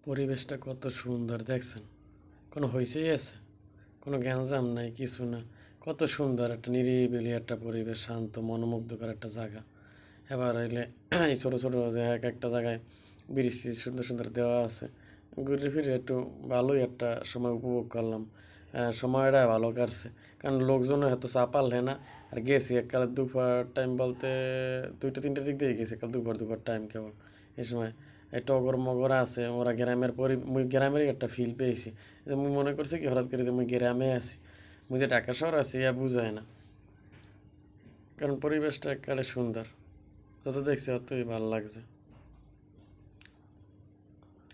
পরিবেশটা কত সুন্দর দেখছেন, কোনো হইচই আছে, কোনো গ্যাঞ্জাম নাই, কিছু না। কত সুন্দর একটা নিরিবিলি একটা পরিবেশ, শান্ত মনোমুগ্ধকর একটা জায়গা। এবার হইলে এই ছোটো ছোটো যে এক একটা জায়গায় বৃষ্টি সুন্দর সুন্দর দেওয়া আছে, ঘুরে ফিরে একটু ভালোই একটা সময় উপভোগ করলাম। সময়টা ভালো কাটছে, কারণ লোকজনও এত চাপালে না। আর গেছি এককালে দুপুর টাইম বলতে 2টা 3টার দিক দিয়ে গেছি, কাল দুপুর দুপুর টাইম কেবল। এই সময় এই টগর মগর আছে, ওরা গ্রামের মুই গ্রামেরই একটা ফিল পেয়েছি। যে মুই মনে করছি কি হঠাৎ করে যে মুই গ্রামে আছি, মুই যে ঢাকা শহর আছি ইয়া বুঝায় না, কারণ পরিবেশটা এককালে সুন্দর। যত দেখছি অতই ভালো লাগছে।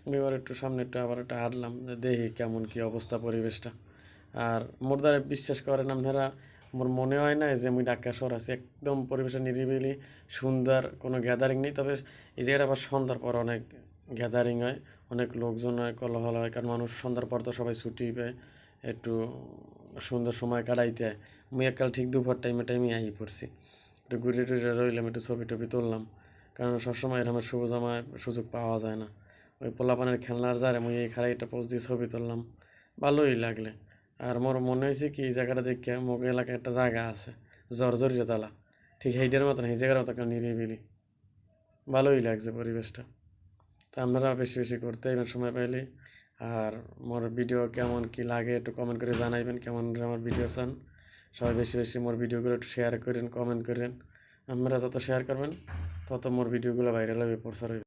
আমি এবার একটু সামনে একটু আবার একটু হাঁটলাম, যে দেখি কেমন কি অবস্থা পরিবেশটা। আর মোর দ্বারা বিশ্বাস করেন আপনারা, মোর মনে হয় না যে আমি ঢাকা শহর আছি। একদম পরিবেশে নিরিবিলি, সুন্দর, কোনো গ্যাদারিং নেই। তবে এই জায়গাটা আবার সন্ধ্যার পর অনেক গ্যাদারিং হয়, অনেক লোকজন হয়, কোলাহল হয়, কারণ মানুষ সন্ধ্যার পর তো সবাই ছুটি পায়, একটু সুন্দর সময় কাটাইতে হয়। মুই এককাল ঠিক দুপুর টাইমে আই পড়ছি, একটু ঘুরে টুরে রইলাম, একটু ছবি টবি তুললাম, কারণ সবসময় এরকমের সুযোগ পাওয়া যায় না। ওই পোলাপানের খেলনার যারে মুই এই খাড়াইটা পোজ দিয়ে ছবি তুললাম, ভালোই লাগলে। আর মোর মনে হয়েছে কি এই জায়গাটা দেখে মোক এলাকায় একটা জায়গা আছে, জর্জরিয়া তালা, ঠিক সেইটার মতন, এই জায়গার মতো নিরিবিলি, ভালোই লাগছে পরিবেশটা। তা আপনারা বেশি বেশি করতে এবার সময় পাইলে। আর মোর ভিডিও কেমন কি লাগে একটু কমেন্ট করে জানাইবেন, কেমন আমার ভিডিও চান। সবাই বেশি বেশি মোর ভিডিওগুলো একটু শেয়ার করেন, কমেন্ট করেন। আপনারা যত শেয়ার করবেন তত মোর ভিডিওগুলো ভাইরাল হবে, প্রচার হবে।